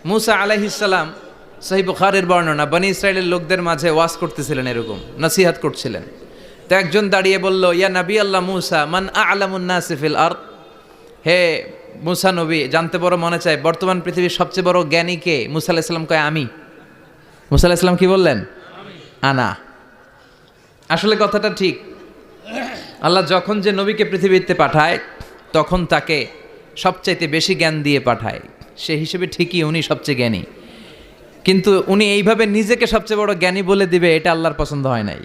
মুসা আলাইহিস সালাম, সহিহ বুখারীর বর্ণনা, বনি ইসরাইলের লোকদের মাঝে ওয়াজ করতেছিলেন, এরকম নসিহত করছিলেন। তো একজন দাঁড়িয়ে বলল, ইয়া নবী আল্লাহ মুসা, মান আ'লামুন নাসি ফিল আরদ, হে মুসা নবী, জানতে বড় মনে চায় বর্তমান পৃথিবীর সবচেয়ে বড় জ্ঞানী কে? মুসা আলাইহিস সালাম কয় আমি। মুসা আলাইহিস সালাম কি বললেন? আনা। আসলে কথাটা ঠিক। আল্লাহ যখন যে নবীকে পৃথিবীতে পাঠায় তখন তাকে সবচাইতে বেশি জ্ঞান দিয়ে পাঠায়, সে হিসেবে ঠিকই উনি সবচেয়ে জ্ঞানী, কিন্তু উনি এইভাবে নিজেকে সবচেয়ে বড় জ্ঞানী বলে দিবে, এটা আল্লাহর পছন্দ হয় নাই।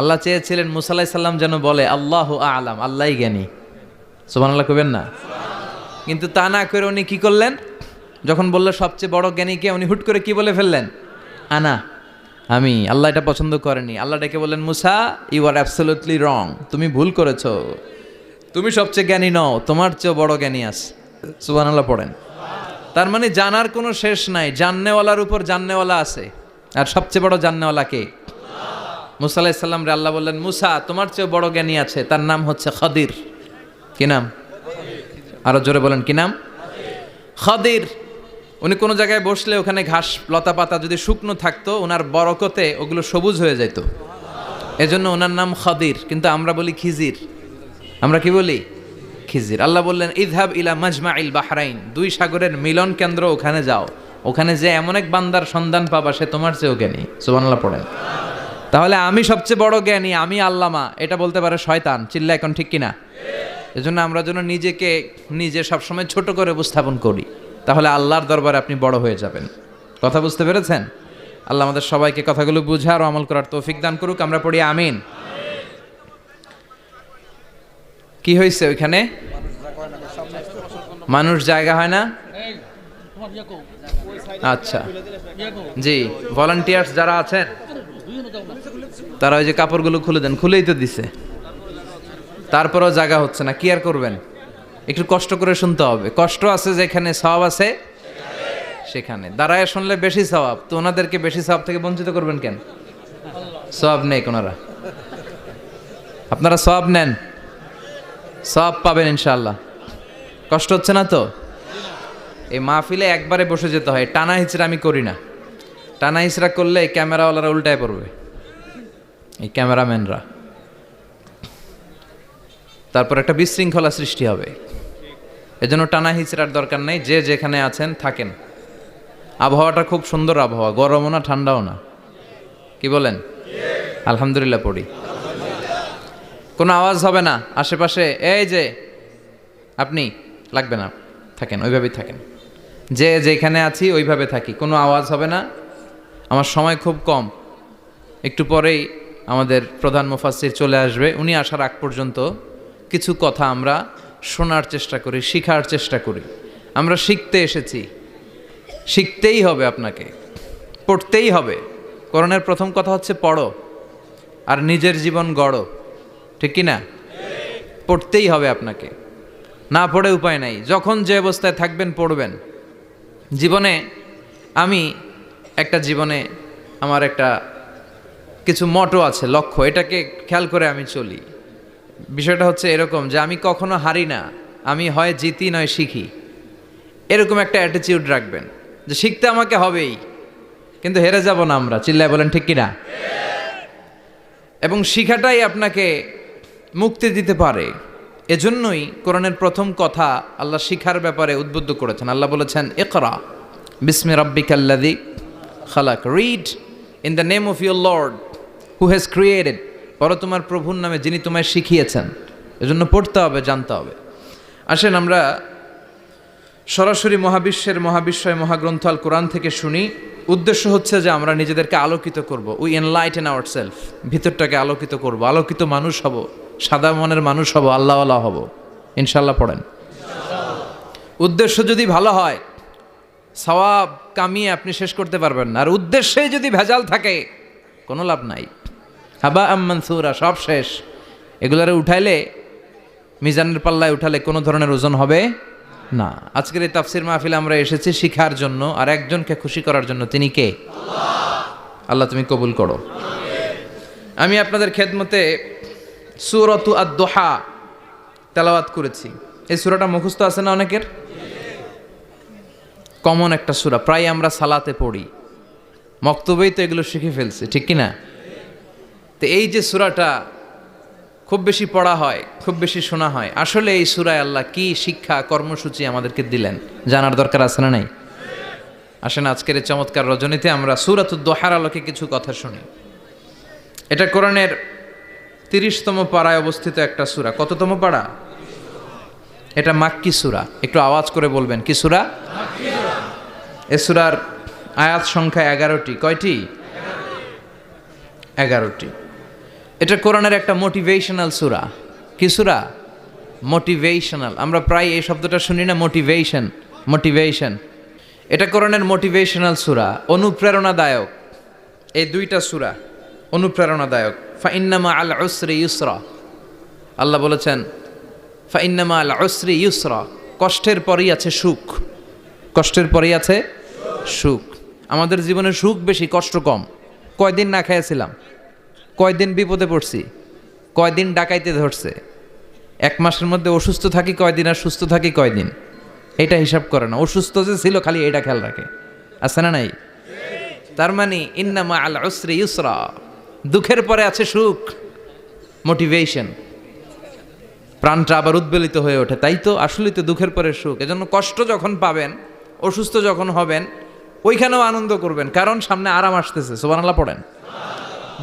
আল্লাহ চেয়েছিলেন মুসা আলাইহিস সালাম যেন বলে আল্লাহু আ'লাম, আল্লাহই জ্ঞানী। সুবহানাল্লাহ কইবেন না? কিন্তু তা না করে উনি কি করলেন? যখন বলল সবচেয়ে বড় জ্ঞানীকে, উনি হুট করে কি বলে ফেললেন? আনা, আমি। আল্লাহ এটা পছন্দ করেনি। আল্লাহ ডেকে বললেন, মুসা ইউ আর অ্যাবসলিউটলি রং, তুমি ভুল করেছো, তুমি সবচেয়ে জ্ঞানী নও, তোমার চেয়েও বড় জ্ঞানী আছে। সুবহানাল্লাহ পড়েন। তার মানে জানার কোনো শেষ নাই, জাননেওয়ালার উপর জাননেওয়ালা আছে, আর সবচেয়ে বড় জাননেওয়ালা কে? মুসা আলাইহিস সালাম রে আল্লাহ বললেন, মুসা তোমার চেয়েও বড় জ্ঞানী আছে, তার নাম হচ্ছে খাদির। কি নাম? আরো জোরে বলেন, কি নাম? খাদির। উনি কোনো জায়গায় বসলে ওখানে ঘাস লতা পাতা যদি শুকনো থাকতো, ওনার বরকতে ওগুলো সবুজ হয়ে যেত, এজন্য ওনার নাম খাদির। কিন্তু আমরা বলি খিজির। আমরা কি বলি? খিজির। আল্লাহ বললেন, ইযহাব ইলা মাজমাইল বাহরাইন, দুই সাগরের মিলন কেন্দ্র, ওখানে যাও, ওখানে যে এমন এক বান্দার সন্ধান পাবা সে তোমার চেয়েও জ্ঞানী। সুবহানাল্লাহ পড়েন। তাহলে আমি সবচেয়ে বড় জ্ঞানী, আমি আল্লামা, এটা বলতে পারে শয়তান। চিল্লা এখন ঠিক কিনা? এজন্য আমরা যেন নিজেকে নিজে সবসময় ছোট করে উপস্থাপন করি, তাহলে আল্লাহর দরবারে আপনি বড় হয়ে যাবেন। কথা বুঝতে পেরেছেন? আল্লাহ আমাদের সবাইকে কথাগুলো বুঝার ও আমল করার তৌফিক দান করুক। আমরা পড়ি আমিন। কি হয়েছে ওইখানে? মানুষ জায়গা হয় না? আচ্ছা জি, ভলান্টিয়ার্স যারা আছেন তারা ওই যে কাপড়গুলো খুলে দেন। খুলেই তো দিছে, তারপরেও জায়গা হচ্ছে না, কি আর করবেন? একটু কষ্ট করে শুনতে হবে। কষ্ট আছে যেখানে, সওয়াব আছে সেখানে। দাঁড়ায় শুনলে বেশি সওয়াব, তো ওনাদেরকে বেশি সওয়াব থেকে বঞ্চিত করবেন কেন? সওয়াব নেই ওনারা, আপনারা সওয়াব নেন, সওয়াব পাবেন ইনশাআল্লাহ। কষ্ট হচ্ছে না তো? এই মাহফিলে একবারে বসে যেতে হয়, টানা হিচড়া আমি করি না। টানা হিচড়া করলে এই ক্যামেরাওয়ালারা উল্টায় পড়বে, এই ক্যামেরাম্যানরা, তারপর একটা বিশৃঙ্খলা সৃষ্টি হবে। এজন্য টানা হিচড়ার দরকার নেই, যে যেখানে আছেন থাকেন। আবহাওয়াটা খুব সুন্দর আবহাওয়া, গরমও না ঠান্ডাও না। কি বলেন? আলহামদুলিল্লাহ পড়ি। কোনো আওয়াজ হবে না আশেপাশে, এই যে আপনি লাগবে না, থাকেন ওইভাবেই থাকেন, যে যেখানে আছি ওইভাবে থাকি, কোনো আওয়াজ হবে না। আমার সময় খুব কম, একটু পরেই আমাদের প্রধান মুফাসসির চলে আসবে। উনি আসার আগ পর্যন্ত কিছু কথা আমরা শোনার চেষ্টা করি, শিখার চেষ্টা করি। আমরা শিখতে এসেছি, শিখতেই হবে, আপনাকে পড়তেই হবে। কোরআনের প্রথম কথা হচ্ছে পড়ো, আর নিজের জীবন গড়ো। ঠিক কি না? পড়তেই হবে আপনাকে, না পড়ে উপায় নাই। যখন যে অবস্থায় থাকবেন পড়বেন। জীবনে আমার একটা কিছু মটো আছে, লক্ষ্য, এটাকে খেয়াল করে আমি চলি। বিষয়টা হচ্ছে এরকম যে আমি কখনো হারি না, আমি হয় জিতি নয় শিখি, এরকম একটা অ্যাটিটিউড রাখবেন যে শিখতে আমাকে হবেই, কিন্তু হেরে যাব না আমরা। চিল্লায় বলেন ঠিক কিনা? এবং শিখাটাই আপনাকে মুক্তি দিতে পারে। এজন্যই কোরআনের প্রথম কথা আল্লাহ শিখার ব্যাপারে উদ্বুদ্ধ করেছেন। আল্লাহ বলেছেন, ইকরা বিসমি রাব্বিকাল্লাযী খালাক, read in the name of your lord who has created, পড়ো তোমার প্রভুর নামে যিনি তোমায় শিখিয়েছেন। এজন্য পড়তে হবে, জানতে হবে। আসেন আমরা সরাসরি মহাবিশ্বয় মহাগ্রন্থ আল কোরআন থেকে শুনি। উদ্দেশ্য হচ্ছে যে আমরা নিজেদেরকে আলোকিত করব, উই এনলাইটেন আওয়ারসেলফ, ভিতরটাকে আলোকিত করব, আলোকিত মানুষ হব, সাদা মনের মানুষ হব, আল্লাহওয়ালা হব ইনশাল্লাহ। পড়েন। উদ্দেশ্য যদি ভালো হয়, সওয়াব কামিয়ে আপনি শেষ করতে পারবেন না। আর উদ্দেশ্যে যদি ভেজাল থাকে, কোনো লাভ নাই। হাবা মানসুরা, সব শেষ। এগুলারে উঠাইলে, মিজানের পাল্লায় উঠালে কোনো ধরনের ওজন হবে না। আজকের এই তাফসির মাহফিলে আমরা এসেছি শিখার জন্য, আর একজনকে খুশি করার জন্য। তিনি কে? আল্লাহ তুমি কবুল করো। আমি আপনাদের খেদমতে সূরাতু আদ-দুহা তেলাওয়াত করেছি। এই সূরাটা মুখস্থ আছে না অনেকের? কমন একটা সূরা, প্রায় আমরা সালাতে পড়ি, মক্তবেই তো এগুলো শিখে ফেলছি, ঠিক কি না? তো এই যে সূরাটা খুব বেশি পড়া হয়, খুব বেশি শোনা হয়, আসলে এই সূরায় আল্লাহ কি শিক্ষা কর্মসূচি আমাদেরকে দিলেন জানার দরকার আছে না নাই? আসেন আজকের এই চমৎকার রজনীতে আমরা সূরাতুদ দোহার আলোকে কিছু কথা শুনি। এটা কোরআনের 30তম পারায় অবস্থিত একটা সূরা। কততম পারা? এটা মাক্কি সূরা। একটু আওয়াজ করে বলবেন, কি সূরা? মাক্কি সূরা। এই সূরার আয়াত সংখ্যা 11টি। কয়টি? 11টি। এটা কোরআনের একটা মোটিভেশনাল সূরা। কি সূরা? মোটিভেশনাল। আমরা প্রায় এই শব্দটা শুনি না, মোটিভেশন, মোটিভেশন। এটা কোরআনের মোটিভেশনাল সূরা, অনুপ্রেরণাদায়ক। এই দুইটা সূরা অনুপ্রেরণাদায়ক। ফাইন্নামা আল উসরি ইউসরা, আল্লাহ বলেছেন ফাইন্নামা আল উসরি ইউসরা, কষ্টের পরেই আছে সুখ, কষ্টের পরেই আছে সুখ। আমাদের জীবনে সুখ বেশি, কষ্ট কম। কয়দিন না খেয়েছিলাম, কয়দিন বিপদে পড়ছি, কয়দিন ডাকাইতে ধরছে, 1 মাসের মধ্যে অসুস্থ থাকি কয়দিন আর সুস্থ থাকি কয়দিন, এটা হিসাব করে না। অসুস্থ যে ছিল খালি এটা খেয়াল রাখে, আছে না নাই? তার মানে ইন্নামা আল উসরি ইউসরা, দুঃখের পরে আছে সুখ, মোটিভেশন। প্রাণটা আবার উদ্বেলিত হয়ে ওঠে, তাই তো আসলেই তো দুঃখের পরে সুখ। এজন্য কষ্ট যখন পাবেন, অসুস্থ যখন হবেন, ওইখানেও আনন্দ করবেন, কারণ সামনে আরাম আসতেছে। সুবহানাল্লাহ পড়েন।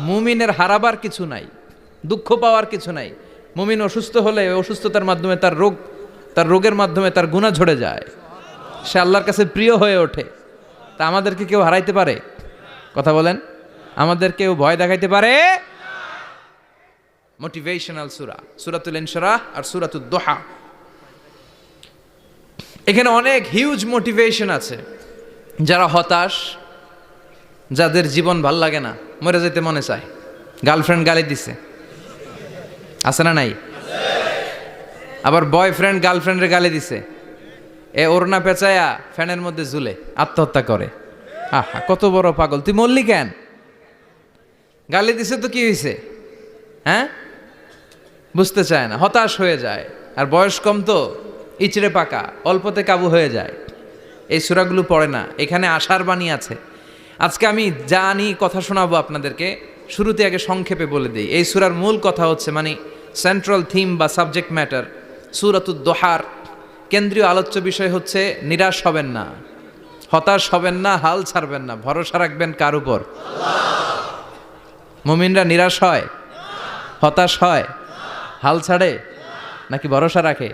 মুমিনের হারাবার কিছু নাই, দুঃখ পাওয়ার কিছু নাই। মুমিন অসুস্থ হলে অসুস্থতার মাধ্যমে তার রোগের মাধ্যমে তার গুনাহ ঝরে যায়, সে আল্লাহর কাছে প্রিয় হয়ে ওঠে। তা আমাদেরকে কেউ হারাইতে পারে? কথা বলেন, আমাদের কেউ ভয় দেখাইতে পারে? মোটিভেশনাল সূরা, সূরাতুল ইনশিরাহ আর সূরাতুদ দোহা। এখানে অনেক হিউজ মোটিভেশন আছে। যারা হতাশ, যাদের জীবন ভাল লাগে না, মরে যেতে মনে চায়, গার্লফ্রেন্ড গালি দিছে, আছে না নাই? আবার বয়ফ্রেন্ড গার্লফ্রেন্ডের গালি দিছে, এ ওড়না পেঁচায়া ফ্যানের মধ্যে ঝুলে আত্মহত্যা করে। আহা, কত বড় পাগল, তুই মরলি কেন? গালি দিছে তো কি হয়েছে? হ্যাঁ, বুঝতে চায় না, হতাশ হয়ে যায়। আর বয়স কম তো, ইচড়ে পাকা, অল্পতে কাবু হয়ে যায়। এই সূরাগুলো পড়ে না। এখানে আশার বাণী আছে। আজকে আমি জানি কথা শোনাবো আপনাদেরকে, শুরুতে আগে সংক্ষেপে বলে দিই। এই সূরার মূল কথা হচ্ছে, মানে সেন্ট্রাল থিম বা সাবজেক্ট ম্যাটার সূরাতুদ দোহার কেন্দ্রীয় আলোচ্য বিষয় হচ্ছে নিরাশ হবেন না, হতাশ হবেন না, হাল ছাড়বেন না। ভরসা রাখবেন কার উপর? মুমিনরা নিরাশ হয়, হতাশ হয়, হাল ছাড়ে নাকি ভরসা রাখে?